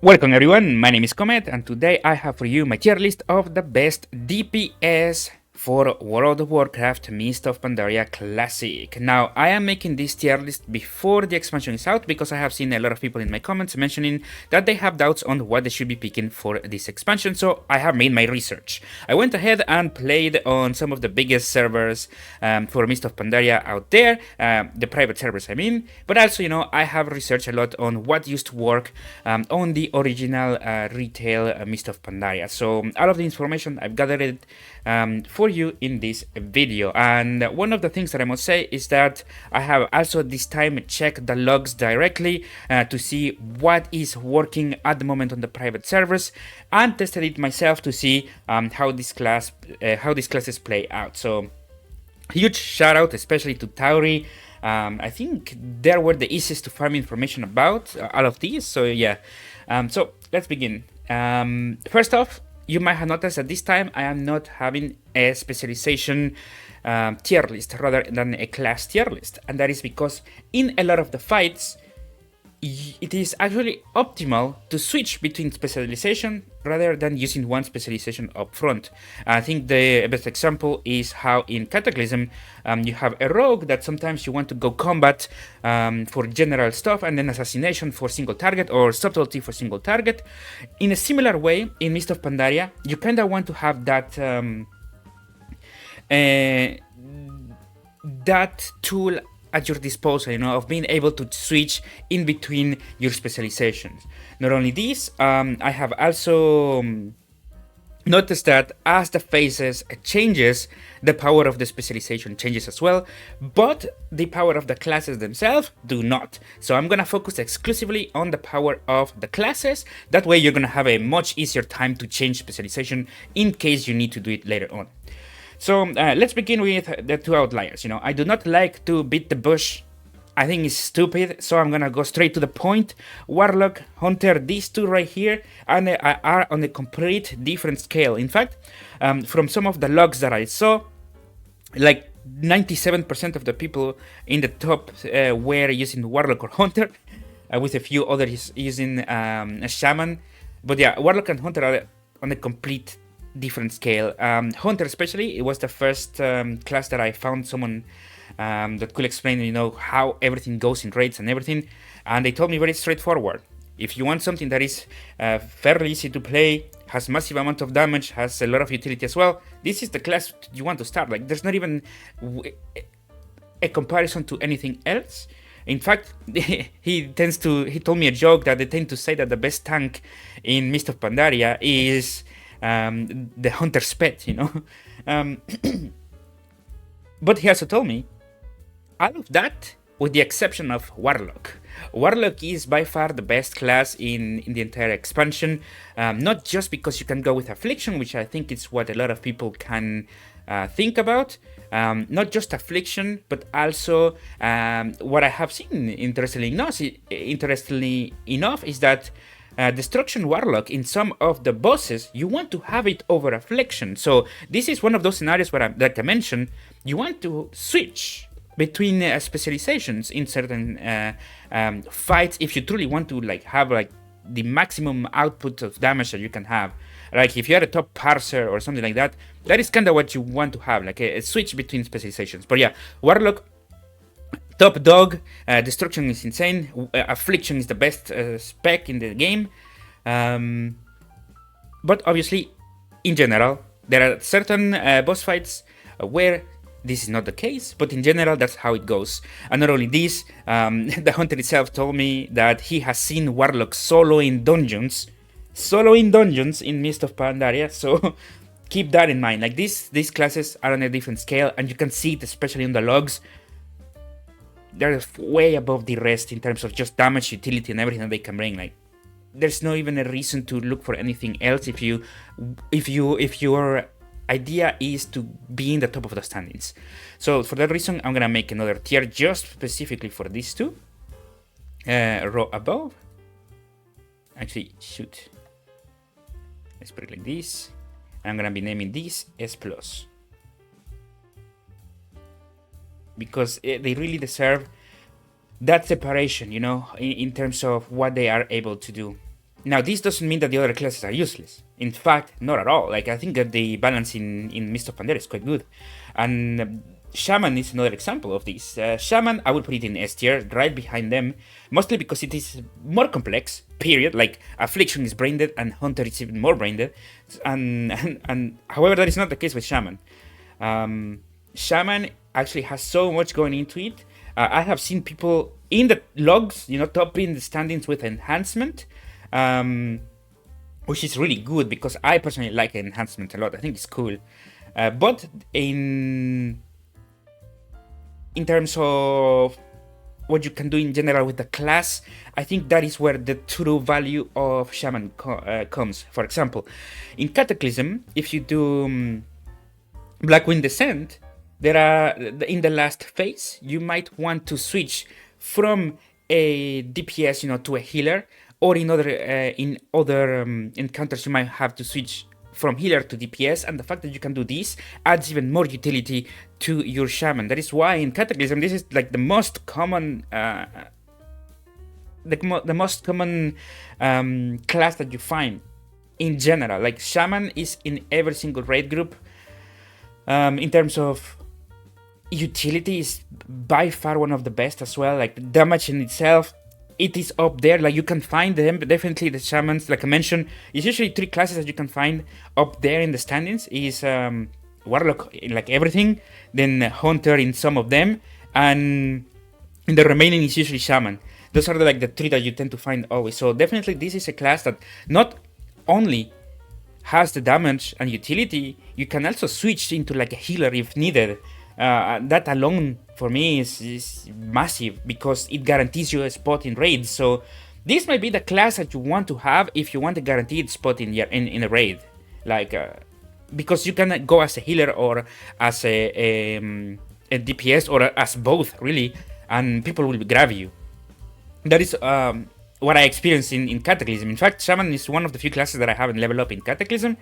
Welcome everyone, my name is Comet and today I have for you my tier list of the best DPS for World of Warcraft Mist of Pandaria Classic. Now, I am making this tier list before the expansion is out because I have seen a lot of people in my comments mentioning that they have doubts on what they should be picking for this expansion, so I have made my research. I went ahead and played on some of the biggest servers for Mist of Pandaria out there, the private servers I mean, but also, I have researched a lot on what used to work on the original retail Mist of Pandaria. So all of the information I've gathered it for you in this video. And one of the things that I must say is that I have also this time checked the logs directly to see what is working at the moment on the private servers, and tested it myself to see how these classes play out. So huge shout out especially to Tauri. I think they were the easiest to find information about all of these. So yeah, so let's begin. First off, you might have noticed that this time I am not having a specialization tier list rather than a class tier list, and that is because in a lot of the fights it is actually optimal to switch between specialization rather than using one specialization up front. I think the best example is how in Cataclysm you have a rogue that sometimes you want to go combat for general stuff and then assassination for single target or subtlety for single target. In a similar way, in Mist of Pandaria, you kind of want to have that that tool at your disposal, of being able to switch in between your specializations. Not only this, I have also noticed that as the phases changes, the power of the specialization changes as well, but the power of the classes themselves do not. So I'm gonna focus exclusively on the power of the classes. That way you're gonna have a much easier time to change specialization in case you need to do it later on. So let's begin with the two outliers. I do not like to beat the bush. I think it's stupid, so I'm gonna go straight to the point. Warlock, Hunter, these two right here are on a complete different scale. In fact, from some of the logs that I saw, like 97% of the people in the top were using Warlock or Hunter, with a few others using a Shaman. But yeah, Warlock and Hunter are on a complete different scale. Hunter especially, it was the first class that I found someone that could explain, how everything goes in raids and everything, and they told me very straightforward. If you want something that is fairly easy to play, has massive amount of damage, has a lot of utility as well, this is the class you want to start. Like, there's not even a comparison to anything else. In fact, he told me a joke that they tend to say that the best tank in Mist of Pandaria is the Hunter's pet, but he also told me all of that with the exception of Warlock. Warlock is by far the best class in the entire expansion, not just because you can go with Affliction, which I think is what a lot of people can think about. Not just Affliction, but also what I have seen interestingly enough is that Destruction Warlock in some of the bosses, you want to have it over Affliction. So this is one of those scenarios where like I mentioned, you want to switch between specializations in certain fights if you truly want to have the maximum output of damage that you can have. Like if you're a top parser or something like that, that is kind of what you want to have, like a switch between specializations. But yeah, Warlock, top dog. Destruction is insane. Affliction is the best spec in the game. But obviously, in general, there are certain boss fights where this is not the case, but in general, that's how it goes. And not only this, the Hunter itself told me that he has seen Warlock solo in dungeons in Mist of Pandaria, so keep that in mind. Like, these classes are on a different scale, and you can see it especially in the logs. They're way above the rest in terms of just damage, utility, and everything that they can bring. Like, there's not even a reason to look for anything else if your idea is to be in the top of the standings. So for that reason, I'm gonna make another tier just specifically for these two. Row above. Actually, shoot. Let's put it like this. I'm gonna be naming this S+. Because they really deserve that separation, in terms of what they are able to do. Now, this doesn't mean that the other classes are useless. In fact, not at all. Like, I think that the balance in Mist of Pandaria is quite good. And Shaman is another example of this. Shaman, I would put it in S tier, right behind them, mostly because it is more complex, period. Like, Affliction is brain dead, and Hunter is even more brain dead. And however, that is not the case with Shaman. Shaman actually has so much going into it. I have seen people in the logs, topping the standings with enhancement, which is really good because I personally like enhancement a lot. I think it's cool. But in terms of what you can do in general with the class, I think that is where the true value of Shaman comes. For example, in Cataclysm, if you do Blackwind Descent, there are, in the last phase, you might want to switch from a DPS, to a healer, or in other encounters you might have to switch from healer to DPS, and the fact that you can do this adds even more utility to your Shaman. That is why in Cataclysm this is like the most common class that you find in general. Like, Shaman is in every single raid group. In terms of utility, is by far one of the best as well. Like, the damage in itself, it is up there. Like, you can find them, but definitely the Shamans, like I mentioned, it's usually 3 classes that you can find up there in the standings. Is Warlock in like everything, then Hunter in some of them, and in the remaining is usually Shaman. Those are the 3 that you tend to find always. So definitely this is a class that not only has the damage and utility, you can also switch into like a healer if needed. That alone for me is massive because it guarantees you a spot in raids. So this might be the class that you want to have if you want a guaranteed spot in a raid, like because you can go as a healer or as a DPS or as both really, and people will grab you. That is what I experienced in Cataclysm. In fact, Shaman is one of the few classes that I haven't leveled up in Cataclysm.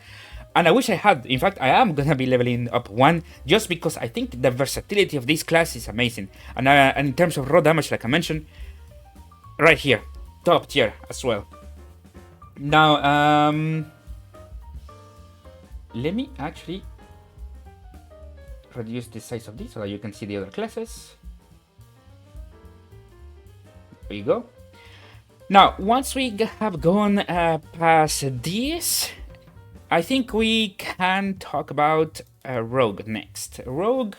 And I wish I had. In fact, I am gonna be leveling up 1 just because I think the versatility of this class is amazing. And in terms of raw damage, like I mentioned, right here, top tier as well. Now, let me actually reduce the size of this so that you can see the other classes. There you go. Now, once we have gone past this, I think we can talk about Rogue next. Rogue,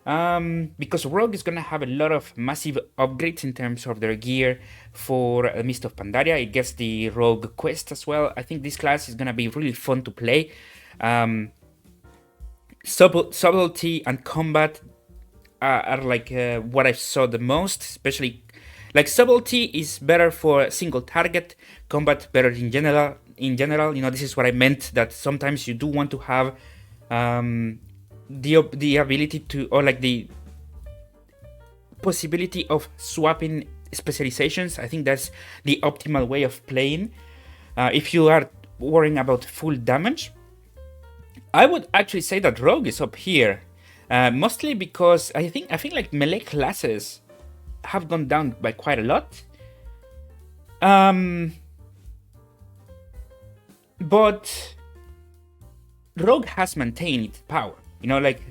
because Rogue is going to have a lot of massive upgrades in terms of their gear for Mist of Pandaria. It gets the Rogue quest as well. I think this class is going to be really fun to play. Subtlety and combat are like what I saw the most, especially like subtlety is better for single target, combat better in general. This is what I meant, that sometimes you do want to have the ability to, or like the possibility of swapping specializations. I think that's the optimal way of playing. If you are worrying about full damage, I would actually say that Rogue is up here, mostly because I think like melee classes have gone down by quite a lot. But Rogue has maintained its power. Like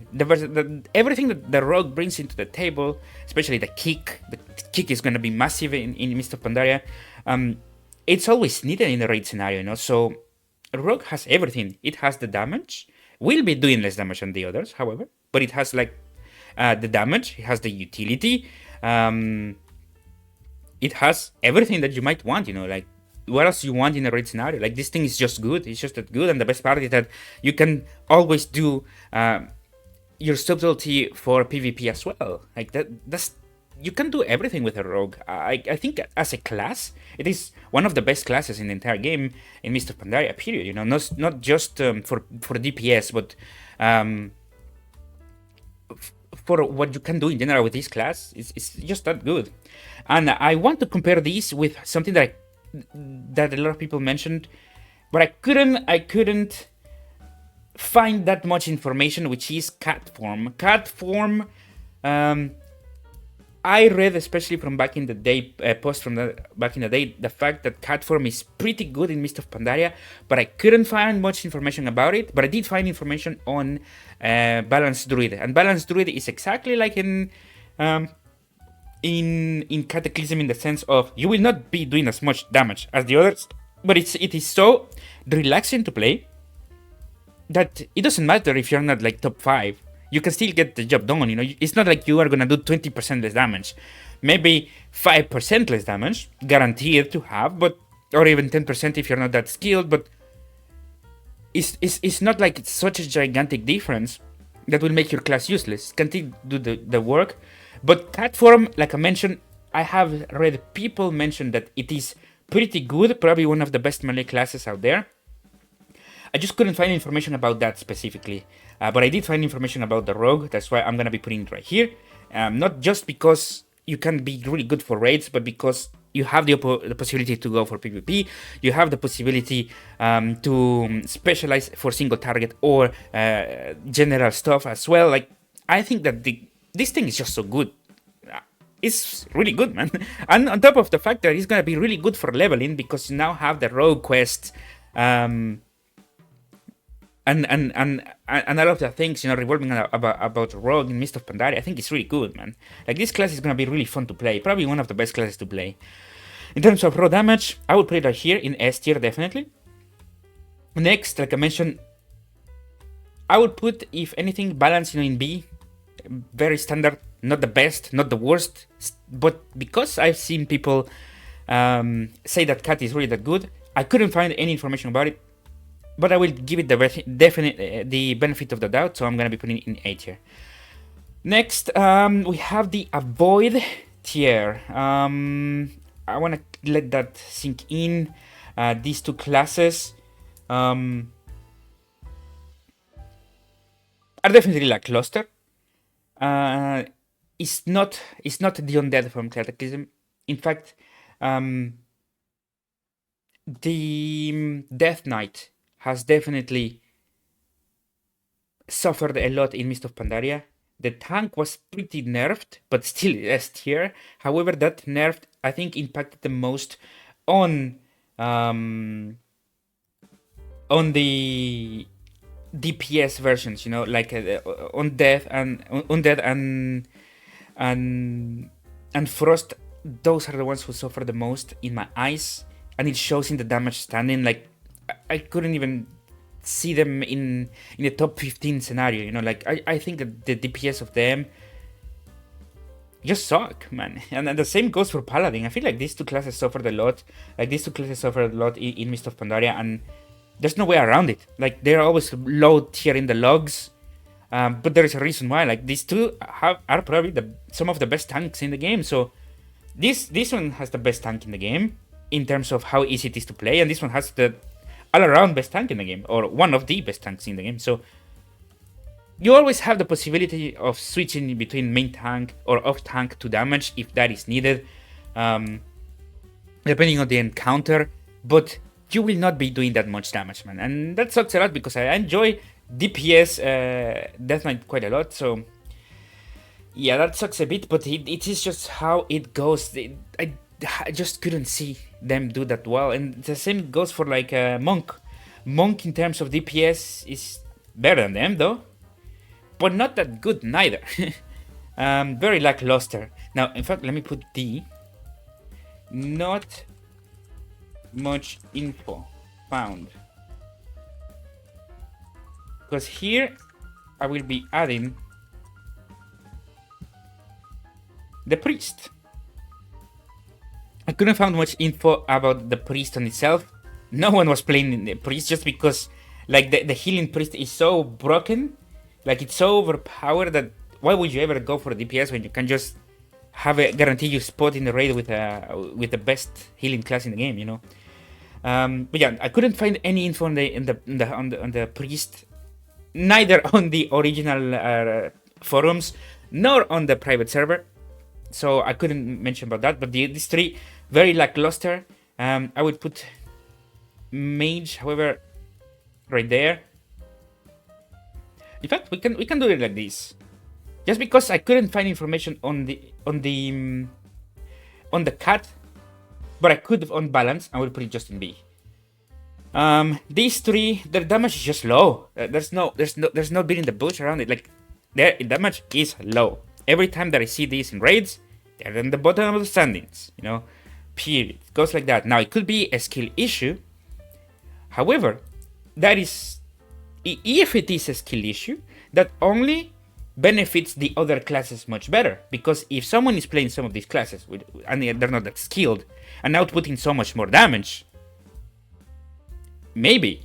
everything that the Rogue brings into the table, especially the kick. The kick is going to be massive in Mist of Pandaria. It's always needed in the raid scenario, So Rogue has everything. It has the damage. Will be doing less damage than the others, however. But it has like the damage. It has the utility. It has everything that you might want, like what else you want in a raid scenario. Like, this thing is just good. It's just that good. And the best part is that you can always do your subtlety for PvP as well. Like that's you can do everything with a Rogue. I think as a class, it is one of the best classes in the entire game in Mist of Pandaria, period. Not just for DPS, but for what you can do in general with this class. It's just that good. And I want to compare this with something that a lot of people mentioned, but I couldn't find that much information, which is cat form. Cat form I read, especially from back in the day, post from back in the day, the fact that cat form is pretty good in Mist of Pandaria, but I couldn't find much information about it. But I did find information on Balanced Druid, and Balanced Druid is exactly like in Cataclysm, in the sense of you will not be doing as much damage as the others, but it is so relaxing to play that it doesn't matter if you're not like top 5. You can still get the job done, you know. It's not like you are gonna do 20% less damage. Maybe 5% less damage, guaranteed to have, but or even 10% if you're not that skilled, but it's not like it's such a gigantic difference that will make your class useless. Can still do the work. But cat form, like I mentioned, I have read people mention that it is pretty good, probably one of the best melee classes out there. I just couldn't find information about that specifically, but I did find information about the rogue. That's why I'm gonna be putting it right here. Not just because you can be really good for raids, but because you have the possibility to go for PvP. You have the possibility to specialize for single target or general stuff as well. Like, I think that this thing is just so good. It's really good, man. And on top of the fact that it's gonna be really good for leveling, because you now have the rogue quest. And all of the things, you know, revolving about Rogue in Mist of Pandaria, I think it's really good, man. Like, this class is gonna be really fun to play. Probably one of the best classes to play. In terms of raw damage, I would play it right here in S tier, definitely. Next, like I mentioned, I would put, if anything, balance, you know, in B. Very standard, not the best, not the worst. But because I've seen people say that cat is really that good, I couldn't find any information about it. But I will give it the benefit of the doubt, so I'm gonna be putting it in A tier. Next, we have the avoid tier. I wanna let that sink in. These two classes are definitely lackluster. It's not the undead from Cataclysm. In fact, the Death Knight has definitely suffered a lot in Mist of Pandaria. The tank was pretty nerfed, but still S tier. However, that nerf, I think, impacted the most on the DPS versions, you know, like Undead and Frost. Those are the ones who suffer the most in my eyes, and it shows in the damage standing. Like, I couldn't even see them in the top 15 scenario, you know. Like, I think that the DPS of them just suck, man. And the same goes for Paladin. I feel like these two classes suffered a lot. Like, these two classes suffered a lot in Mist of Pandaria, and there's no way around it. Like, they're always low tier in the logs, but there is a reason why. Like, these two are probably some of the best tanks in the game. So this one has the best tank in the game in terms of how easy it is to play, and this one has the all-around best tank in the game, or one of the best tanks in the game. So you always have the possibility of switching between main tank or off tank to damage if that is needed, depending on the encounter. But you will not be doing that much damage, man, and that sucks a lot because I enjoy DPS Death Knight quite a lot. So yeah, that sucks a bit, but it is just how it goes. I just couldn't see them do that well, and the same goes for like Monk. Monk in terms of DPS is better than them though, but not that good neither. Very lackluster. Now, in fact, let me put D. Not much info found, because here I will be adding the priest. I couldn't find much info about the priest on itself. No one was playing the priest just because, like, the healing priest is so broken. Like, it's so overpowered that why would you ever go for DPS when you can just have a guarantee you spot in the raid with the best healing class in the game, you know? But yeah, I couldn't find any info on the priest, neither on the original forums nor on the private server. So I couldn't mention about that. But these three, very lackluster. I would put Mage, however, right there. In fact, we can do it like this. just because I couldn't find information on the cat, but I could on balance. I will put it just in B. These three, their damage is just low. There's no beating the bush around it. Like, their damage is low. Every time that I see these in raids, they're in the bottom of the standings. You know, period. It goes like that. Now it could be a skill issue. However, that is, if it is a skill issue, that only benefits the other classes much better. Because if someone is playing some of these classes and they're not that skilled and outputting so much more damage, maybe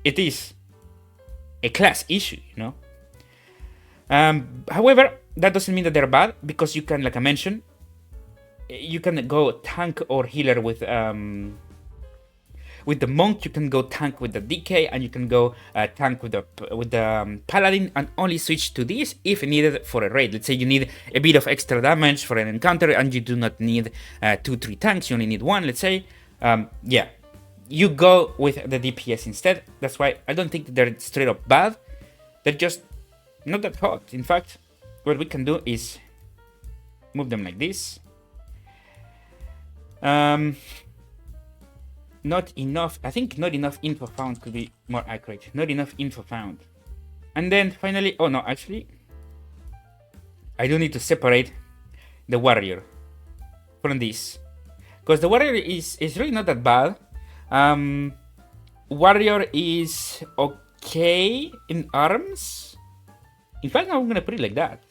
it is a class issue, you know. However, that doesn't mean that they're bad, because you can, like I mentioned, you can go tank or healer with the monk. You can go tank with the DK, and you can go tank with the paladin, and only switch to this if needed for a raid. Let's say you need a bit of extra damage for an encounter, and you do not need 2-3 tanks. You only need one. Let's say, yeah. You go with the DPS instead. That's why I don't think they're straight up bad. They're just not that hot. In fact, what we can do is move them like this. Not enough. I think not enough info found could be more accurate. Not enough info found. And then finally, oh no, actually, I do need to separate the warrior from this, because the warrior is really not that bad. Warrior is okay in arms. In fact, I'm gonna put it like that.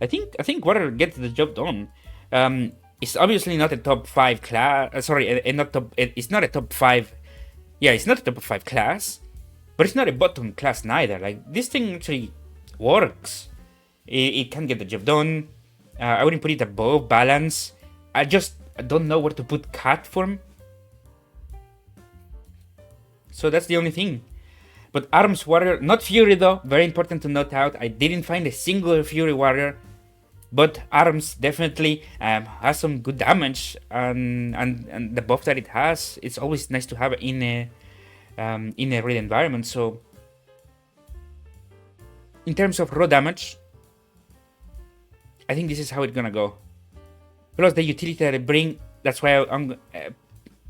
I think Warrior gets the job done. It's obviously not a top 5 class. It's not a top 5. Yeah, it's not a top 5 class, but it's not a bottom class neither. Like, this thing actually works. It can get the job done. I wouldn't put it above balance. I don't know where to put cat form. So that's the only thing. But Arms Warrior, not Fury though, very important to note out. I didn't find a single Fury Warrior, but Arms definitely has some good damage, and the buff that it has, it's always nice to have in a raid environment. So in terms of raw damage, I think this is how it's gonna go. Plus the utility that I bring, that's why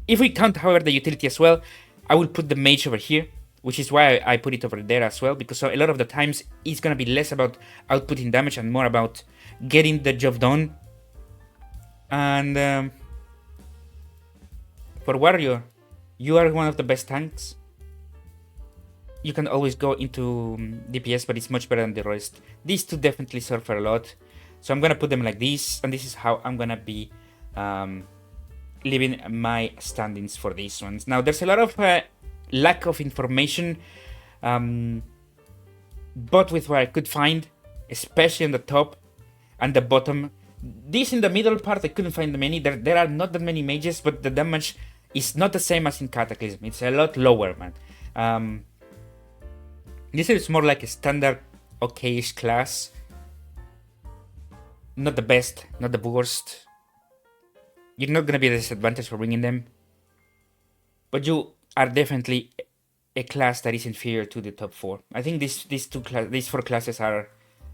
if we count, however, the utility as well, I will put the Mage over here, which is why I put it over there as well, because a lot of the times it's gonna be less about outputting damage and more about getting the job done. And for Warrior, you are one of the best tanks. You can always go into DPS, but it's much better than the rest. These two definitely suffer a lot, so I'm gonna put them like this, and this is how I'm gonna be leaving my standings for these ones. Now, there's a lot of lack of information, but with what I could find, especially on the top and the bottom. This in the middle part, I couldn't find many. There are not that many mages, but the damage is not the same as in Cataclysm. It's a lot lower, man. This is more like a standard, okay-ish class. Not the best, not the worst. You're not gonna be a disadvantage for bringing them, but you are definitely a class that is inferior to the top 4. I think these 4 classes are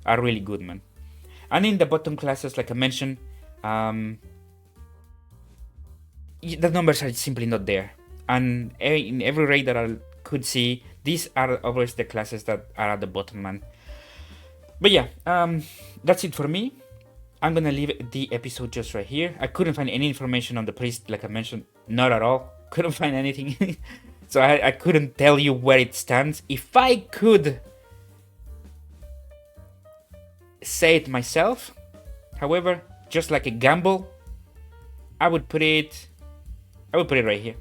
really good, man. And in the bottom classes, like I mentioned, the numbers are simply not there. And in every raid that I could see, these are always the classes that are at the bottom, man. But yeah, that's it for me. I'm gonna leave the episode just right here. I couldn't find any information on the priest, like I mentioned, not at all. Couldn't find anything. So I couldn't tell you where it stands. If I could say it myself, however, just like a gamble, I would put it right here,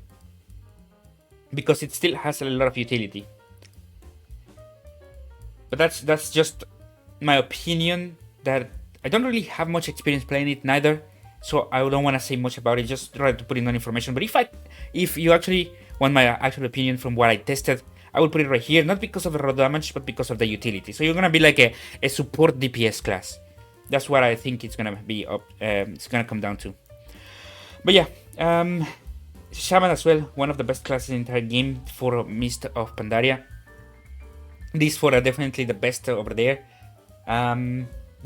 because it still has a lot of utility. But that's just my opinion. That I don't really have much experience playing it neither, so I don't want to say much about it. Just try to put in on information. But if you actually want my actual opinion from what I tested, I will put it right here, not because of the raw damage, but because of the utility. So you're gonna be like a support DPS class. That's what I think it's gonna be up. It's gonna come down to. But yeah, Shaman as well, one of the best classes in the entire game for Mist of Pandaria. These 4 are definitely the best over there.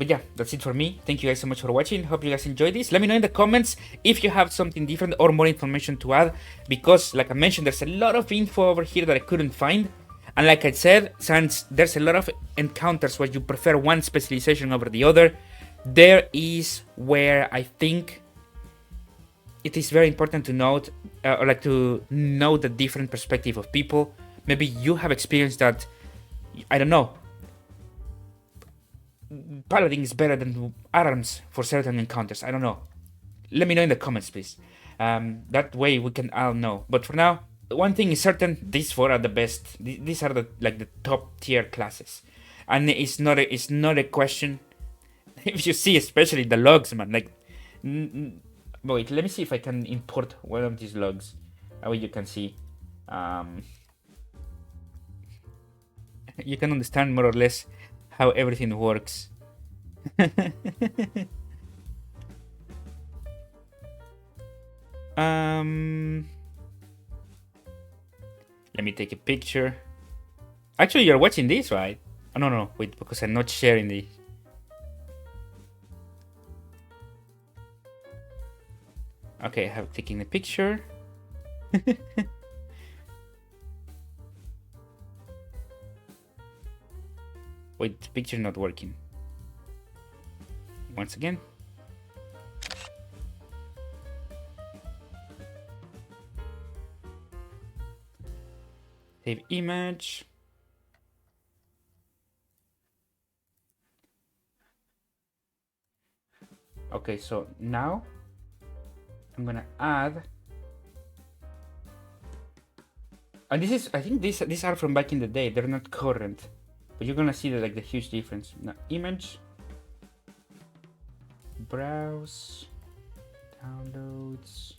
But yeah, that's it for me. Thank you guys so much for watching. Hope you guys enjoyed this. Let me know in the comments if you have something different or more information to add, because like I mentioned, there's a lot of info over here that I couldn't find. And like I said, since there's a lot of encounters where you prefer one specialization over the other, there is where I think it is very important to note, or like to know the different perspective of people. Maybe you have experienced that, I don't know, Paladin is better than Arms for certain encounters. I don't know. Let me know in the comments, please. That way we can all know. But for now, one thing is certain: these four are the best. These are the top tier classes, and it's not a question. If you see, especially the logs, man. Like, wait, let me see if I can import one of these logs. How you can see, you can understand more or less how everything works. Let me take a picture. Actually, you're watching this, right? Oh, no, wait, because I'm not sharing this. Okay, I have taken a picture. Wait, the picture not working. Once again. Save image. Okay, so now I'm gonna add. And this is, I think these are from back in the day. They're not current, but you're gonna see the huge difference. Now, image, browse, downloads.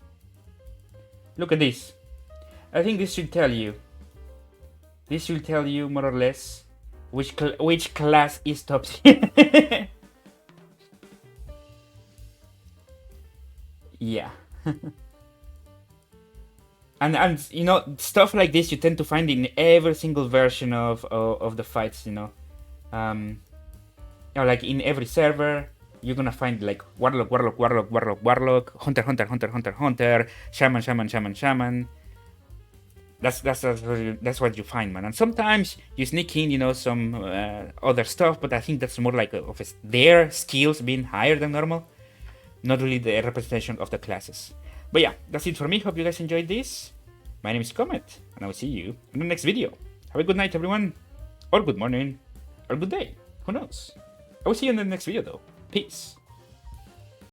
Look at this. I think this should tell you. This will tell you more or less which class is top tier. Yeah. and you know, stuff like this you tend to find in every single version of the fights, you know. Like in every server you're gonna find like warlock, hunter, shaman. That's what you find, man. And sometimes you sneak in, you know, some other stuff, but I think that's more like their skills being higher than normal, not really the representation of the classes. But yeah, that's it for me. Hope you guys enjoyed this. My name is Comet, and I will see you in the next video. Have a good night, everyone, or good morning, or good day. Who knows? I will see you in the next video, though. Peace.